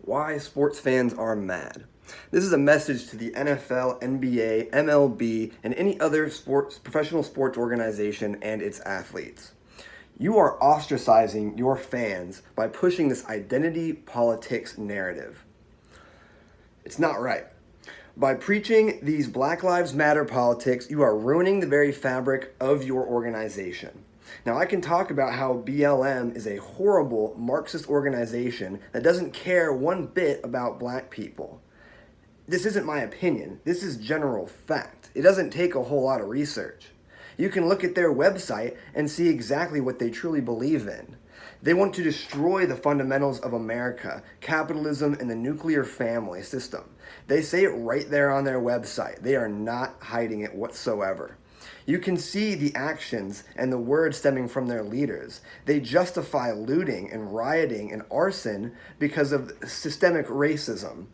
Why sports fans are mad. This is a message to the NFL, NBA, MLB, and any other professional sports organization and its athletes. You are ostracizing your fans by pushing this identity politics narrative. It's not right. By preaching these Black Lives Matter politics, you are ruining the very fabric of your organization. Now, I can talk about how BLM is a horrible Marxist organization that doesn't care one bit about black people. This isn't my opinion. This is general fact. It doesn't take a whole lot of research. You can look at their website and see exactly what they truly believe in. They want to destroy the fundamentals of America, capitalism, and the nuclear family system. They say it right there on their website. They are not hiding it whatsoever. You can see the actions and the words stemming from their leaders. They justify looting and rioting and arson because of systemic racism,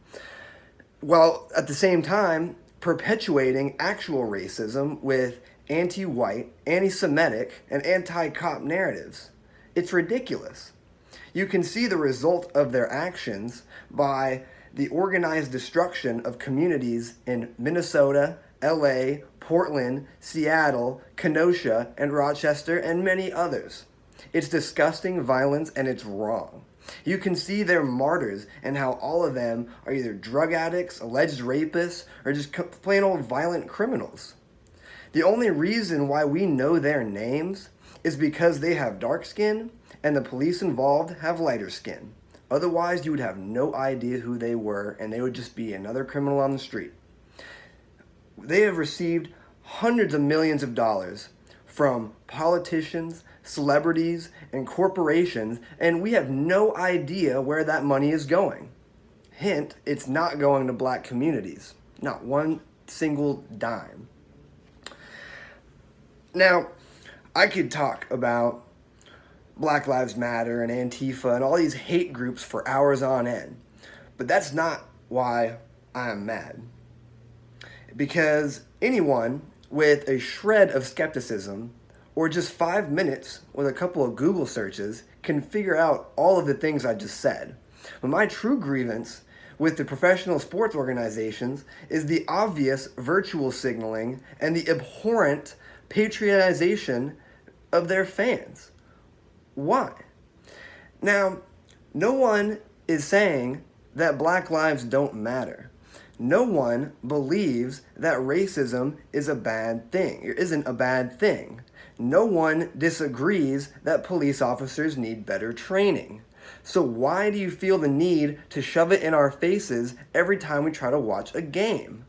while at the same time perpetuating actual racism with anti-white, anti-Semitic, and anti-cop narratives. It's ridiculous. You can see the result of their actions by the organized destruction of communities in Minnesota, LA, Portland, Seattle, Kenosha, and Rochester, and many others. It's disgusting violence, and it's wrong. You can see their martyrs and how all of them are either drug addicts, alleged rapists, or just plain old violent criminals. The only reason why we know their names is because they have dark skin and the police involved have lighter skin. Otherwise, you would have no idea who they were, and they would just be another criminal on the street. They have received hundreds of millions of dollars from politicians, celebrities, and corporations, and we have no idea where that money is going. Hint, it's not going to black communities. Not one single dime. Now, I could talk about Black Lives Matter and Antifa and all these hate groups for hours on end, but that's not why I'm mad. Because anyone with a shred of skepticism or just 5 minutes with a couple of Google searches can figure out all of the things I just said. But my true grievance with the professional sports organizations is the obvious virtual signaling and the abhorrent patrionization of their fans. Why? Now, no one is saying that black lives don't matter. No one believes that racism is a bad thing, or isn't a bad thing. No one disagrees that police officers need better training. So why do you feel the need to shove it in our faces every time we try to watch a game?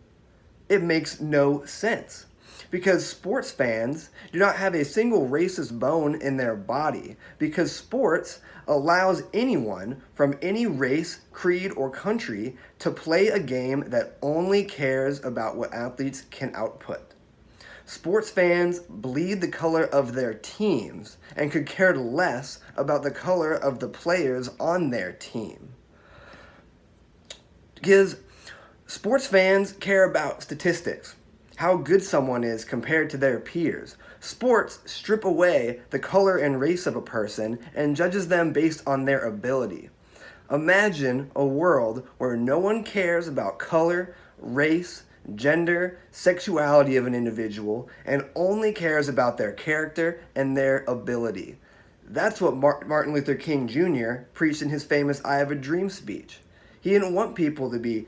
It makes no sense. Because sports fans do not have a single racist bone in their body, because sports allows anyone from any race, creed, or country to play a game that only cares about what athletes can output. Sports fans bleed the color of their teams and could care less about the color of the players on their team. Because sports fans care about statistics, how good someone is compared to their peers. Sports strip away the color and race of a person and judges them based on their ability. Imagine a world where no one cares about color, race, gender, sexuality of an individual, and only cares about their character and their ability. That's what Martin Luther King Jr. preached in his famous I Have a Dream speech. He didn't want people to be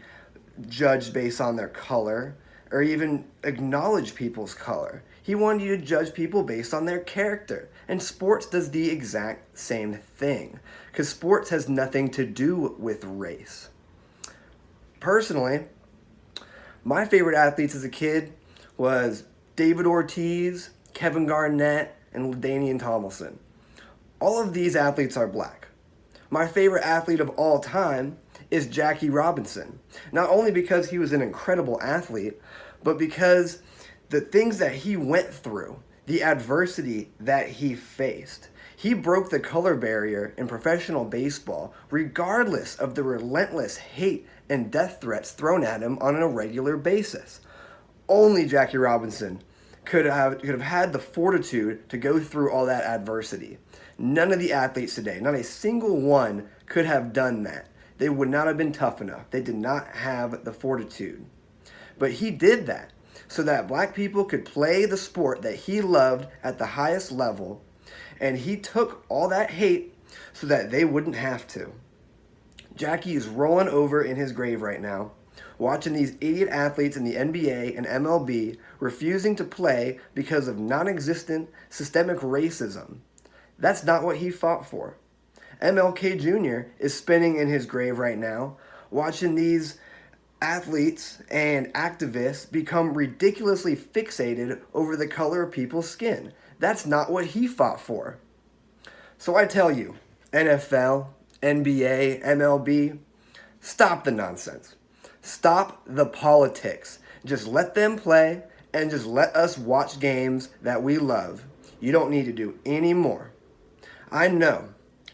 judged based on their color, or even acknowledge people's color. He wanted you to judge people based on their character. And sports does the exact same thing, because sports has nothing to do with race. Personally, my favorite athletes as a kid was David Ortiz, Kevin Garnett, and LaDainian Tomlinson. All of these athletes are black. My favorite athlete of all time is Jackie Robinson. Not only because he was an incredible athlete, but because the things that he went through, the adversity that he faced. He broke the color barrier in professional baseball regardless of the relentless hate and death threats thrown at him on a regular basis. Only Jackie Robinson could have had the fortitude to go through all that adversity. None of the athletes today, not a single one, could have done that. they would not have been tough enough. They did not have the fortitude. But he did that so that black people could play the sport that he loved at the highest level, and he took all that hate so that they wouldn't have to. Jackie is rolling over in his grave right now, watching these idiot athletes in the NBA and MLB refusing to play because of non-existent systemic racism. That's not what he fought for. MLK Jr. is spinning in his grave right now, watching these athletes and activists become ridiculously fixated over the color of people's skin. That's not what he fought for. So I tell you, NFL, NBA, MLB, stop the nonsense. Stop the politics. Just let them play and just let us watch games that we love. You don't need to do any more. I know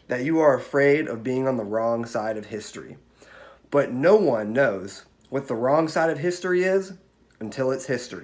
that you are afraid of being on the wrong side of history, but no one knows what the wrong side of history is until it's history.